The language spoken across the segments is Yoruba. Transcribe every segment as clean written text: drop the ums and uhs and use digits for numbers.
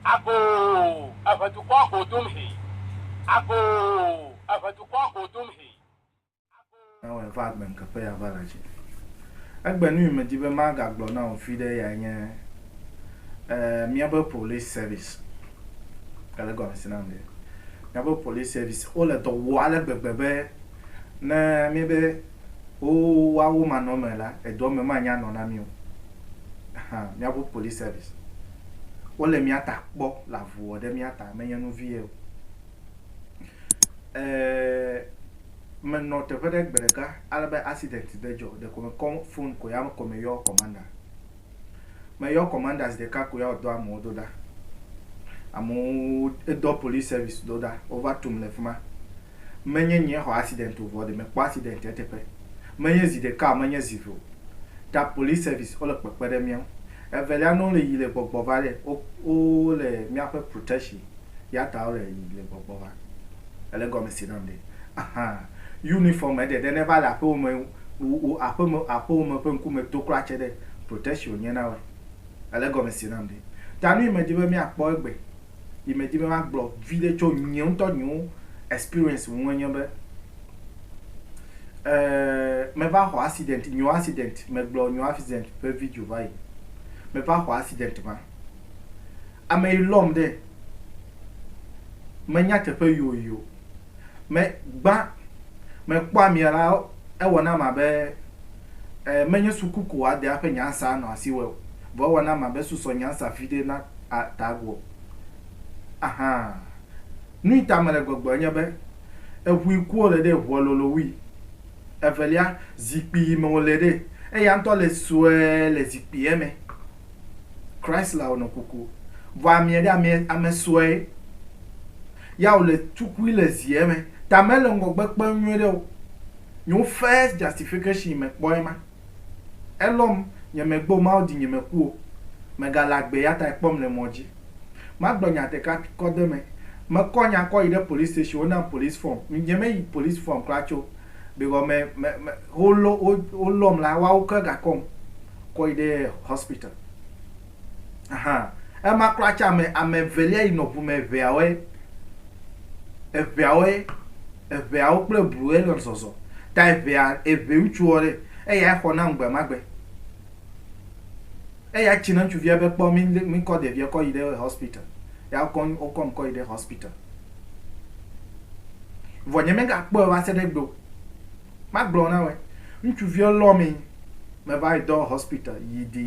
Ago, afatukwa kodumhi. Ago, afatukwa kodumhi. Now, if I'd been capaya valley. Agbenu imedibe maga gbo na ofide ya nye miabo police service. Kale go sinamde. Miabo police service ole to wale bebebe na mibe o wa woman no mela e do me manya no na mi o. Miabo police service. Ole mi ata po la vu de mi ata menya no vie. Men not a very bereka alabe accident dejo de come phone ko yam come your commander. My your commanders de ka ko ya do amodo da. Amu do police service do da over to mlefuma. Menye nye ho accident over de me kwa accident etepe. Menye zi de ka menye zivo. Da police service all pepe de mian. Evelia no le yile gbogbo vale o le mi ape protection. Ya ta o le yile gbogbo va. Ele go me sinamde. Aha. Uniform de never la home ou a home penkume to crache de protection nyena we ale go me sinamde tanu imedibe mi akpo egbe imedibe ma gbo village cho nyon to nyon experience wonye be me va ho accident me gbo nyon accident per video vai me va ho accident ma ame lom de me nya te pe yo me gba me kwa mi ala e wona ma be menye sukuku ade ape nyansa no asiwe bo wona ma be suso nyansa fide na tagwo aha nu itamele gbogbo nya be ehu iku ole de hololo wi evelia zipi me ole de e ya nto le sue le zipi eme Chrysler ono kuku va mi de ame sue ya ole tukwu le zieme tamele ngogbe kpenwede o nyu first justification me kpoima elom nye me gbo ma odi nye me ku me galagbe ya ta ipom le moji ma gbonya te ka kode me konya ko ide police station na police form nye me police form klacho because me holom la wa o ka ga kom ko ide hospital aha e ma klacha me ame velia inobu me veawe eveawo ple bru elon soso ta eve uchuore ya ho na ngbe magbe ya china nchu via be po mi ko de via ko ide hospital ya kon o kom ko ide hospital vonye mega po wa se de gbo magbo na we nchu via lo mi me vai do hospital yidi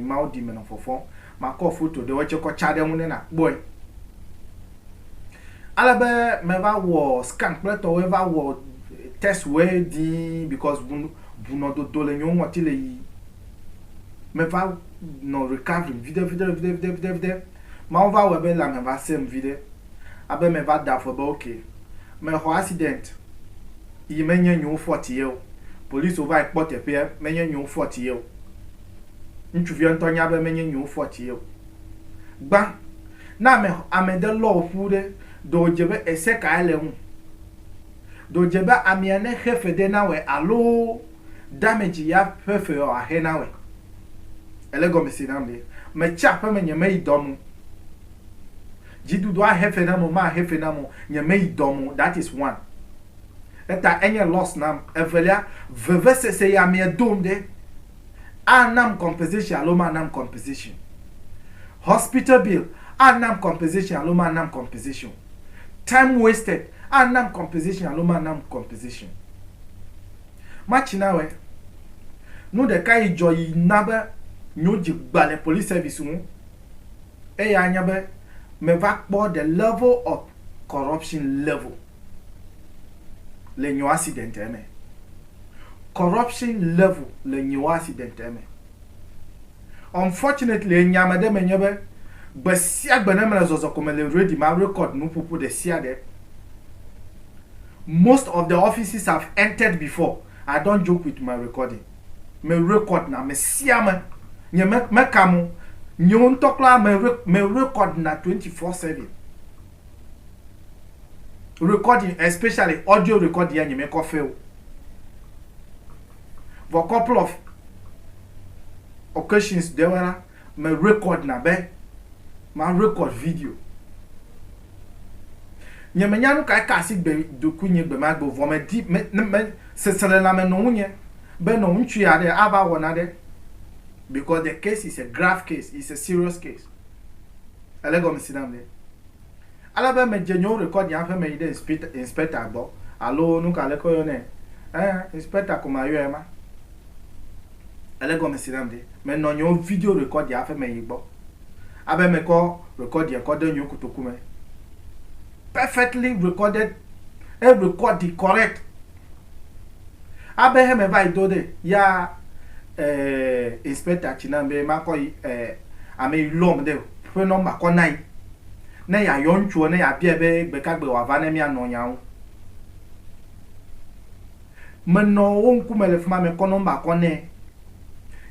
maudi me no fofo ma ko photo de wo che ko chade mu ne na boy alabe me va wo scan pleto we va wo test we di because buno do le nyon wati le yi me va no recovery video ma on va we be la me va sem video abe me va da for be okay me ho accident yi menye nyon 40 year police over report e pe menye nyon 40 year ntu vi antonya be menye nyon 40 year gba na me amede law fude do jebe ese ka ele hu do jebe amiane hefe de na we alo damage ya fefe o ahe na we ele go misinamde me chapa me nyeme idomu jidu do hefe na mo ma hefe na mo nyeme idomu that is one eta enye loss nam evelia veve se ya me domde anam compensation alo ma nam compensation hospital bill anam compensation alo ma nam compensation time wasted anam compensation aloma anam compensation match nawe no de kai joy naba nyoji gbale police service mu e ya anya be me va kpo the level of corruption level le nyo accident eme corruption level le nyo accident eme unfortunately nyama de menyebe Basia Benamela Zozo Comele ready my record no people the sia there. Most of the offices have entered before. I don't joke with my recording. Me record na me sia me nye me kamu nyon tokla me record na 24/7. Recording especially audio recording ya nye me ko fail. For a couple of occasions there were me record na be ma record video nye me nyanu ka si gbe doku nye gbe ma gbo vo me di me sesele na me no nye be no nchu ya de aba wona de because the case is a grave case, it's a serious case. Ale go me sidam de ala be me jenyo record ya fe me ide inspector agbo alo nu ka le ko yo ne inspector ko ma yo e ma ale go me sidam de me no nyo video record ya fe me yigbo abe me ko record ya ko de nyo kutoku me perfectly recorded and record the correct abe he me vai do de ya inspector chinambe ma ko ame lom de fe no ma ko nai na ya yonchu na ya bia be gbe ka gbe wa va na mi anonya wo me no wonku me le fuma me ko no ma ko ne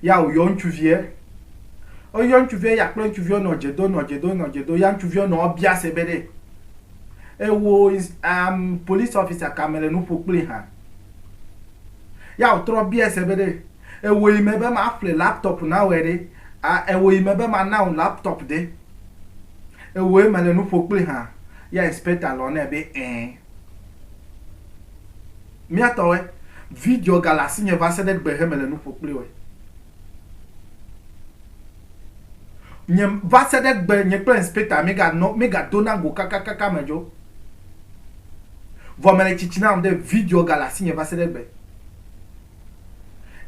ya o yonchu vie o yonchu vie ya plan chu vie no jedo ya chu vie no bia se be de e wo is police officer kamele no pokple ha ya o tro bia se be de e wo me be ma afle laptop na we de e wo me be ma na laptop de e wo me le no pokple ha ya inspector lo na be mi atowe video galasi nye va se de gbe he me le no pokple we nye va se de gbe nye plan inspector mega dona go kaka mejo vo me le chichina de video galasi nye va se de gbe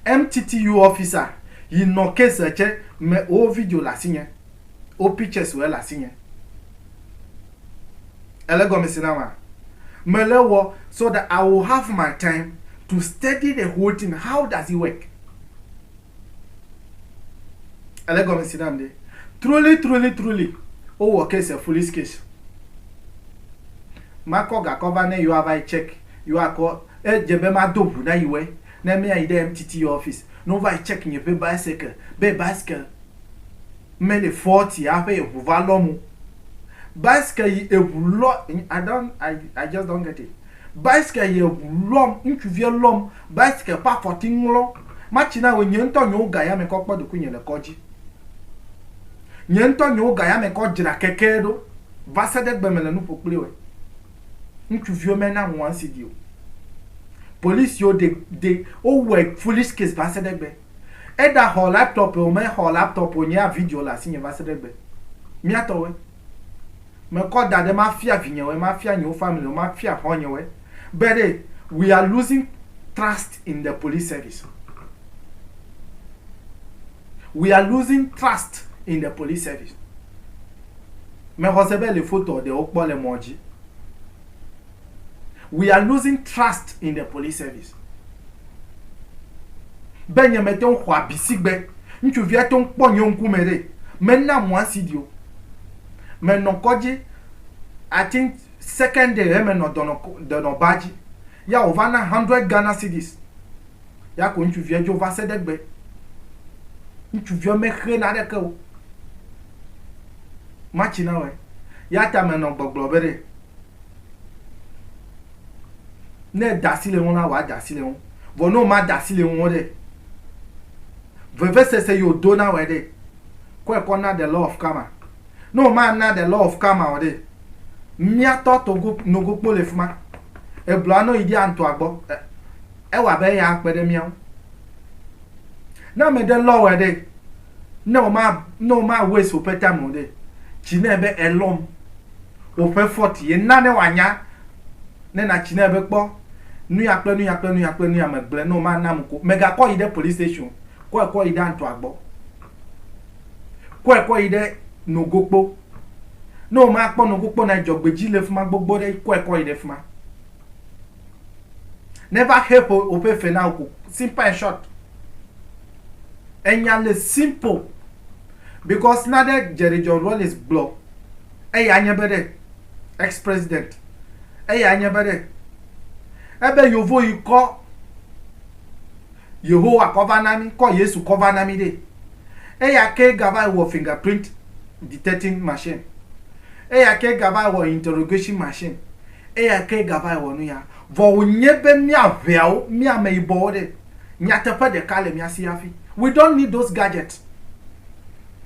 MTTU officer yi no case che me o video la sinye o pictures we la sinye ele go me sinama me le wo so that I will have my time to study the whole thing. How does it work? ele go me sinam de truly o wo case a police case mako ga cover na you have I check you are call jebe ma dobu na yiwe na me ai dem MTT office no vai check nye be bicycle me le 40 a pe valomu bicycle yi ebulo I just don't get it bicycle yi ebulo ntu vie lom bicycle pa 14 lo machina we nyento nyo ga ya me ko kpodo kunye le koji nyento nyo ga ya me ko jira kekedo vasede gbemele nu pokple we ntu vie me na wan sidio police yo de o work foolish case va se degbe e da ho laptop o me ho laptop o nya video la sinye va se degbe mi atowe me ko da de mafia vinyewe mafia nyo family mafia honyewe but we are losing trust in the police service. We are losing trust in the police service. Me recevez les photos de Okbo le Moji. We are losing trust in the police service. Ben y mettons kwa bisigbe, ntu via ton pognon kumere. Maintenant moi sidio. Maintenant koji I think second day maintenant dans badge. Ya ovana 100 Ghana cedis. Ya ko ntu via jo va sedegbe. Ntu via me khena de ko. Machina we. Ya ta maintenant boglobere. Ne dasile wona wa dasile won. Vono ma dasile won de. Veve se yo dona we de. Ko na the law of karma. No man na the law of karma o de. Mia to go no go po le fuma. E blano idi anto agbo. E wa be ya pede mian. Na me the law we de. No ma waste for peta mo de. Chinebe elom. O fe 40 ye na ne wanya. Ne na chinebe po. Nu ya megble no ma na mko. Mega ko ide police station. Ko ide anto agbo. Ko ide no gopo. No ma po no gopo na jogbeji le fuma gbogbo de ko ide fuma. Never help o pe fe na ko. Simple and short. Enyale simple. Because now that Jerry John Rawlings blow. Hey anyabede ex-president. Hey anyabede. Ebe yovo you call Yehowa cover nami, call Yesu cover nami de. Hey ake gava wo fingerprint detecting machine. Hey ake gava wo interrogation machine. Hey ake gava wo nuya. Vo nyebe mi aveo mi ameibo de. Nyatepa de kale mi asiafi. We don't need those gadgets.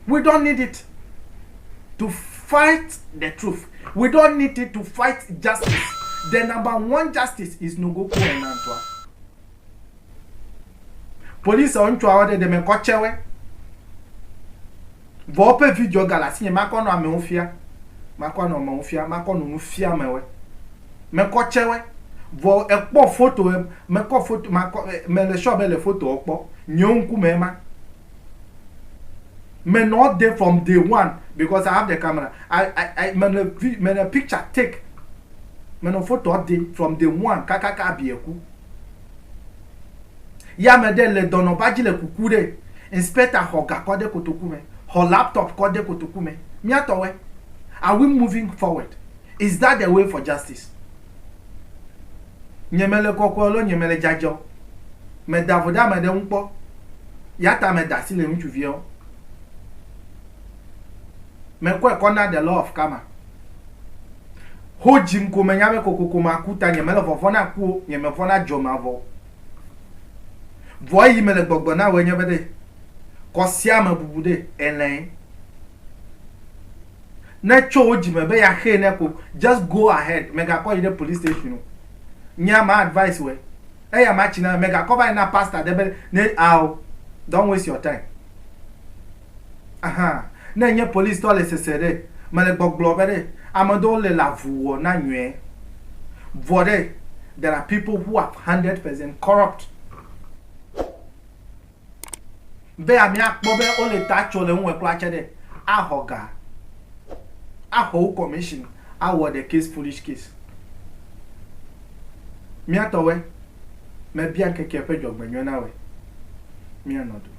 We don't need it. to fight the truth. We don't need it to fight justice. The number one justice is Nogoko and Antwa. Police on to our de me kochewe. Vope video galasi makono ameofia. Makono ameofia, makono mufia mewe. Me kochewe. Vo ekpo photo me ko photo me le show be le photo okpo. Nyonku mema. May not there from day one because I have the camera. I when a picture take. Me no photo day from day one. Kakaka abieku. Ya me de le dono baji le kukure. Inspector hoga kode kotokume. Her laptop kode kotokume. Mi atowe. Are we moving forward? Is that the way for justice? Nyemele kokolo nyemele jajo. Me davoda me de unpo. Yata me dasi le unchuvio. Me kwa kona the law of karma. Ho jinko me nyame kokokoma kuta nyemele fofona ku nyeme fona jomavo. Voyi me le gbogbona we nyebede. Kosia me bubude elen. Na cho ojime be ya he ne ko just go ahead. Mega call the police station. Nya my advice we. E ya ma china mega cover na pastor debe ne aw. Don't waste your time. Aha. Na nye police to le sesere. Me le gbogbo bere. Amado le lavuo na nwe. Vore there are people who are 100% corrupt. Be ami akpo be o le tacho le nwe kla chede. Ahoga. Aho commission. Awo the case foolish case. Mi atowe. Me bien keke pe jogbenyo na we. Mi anodo.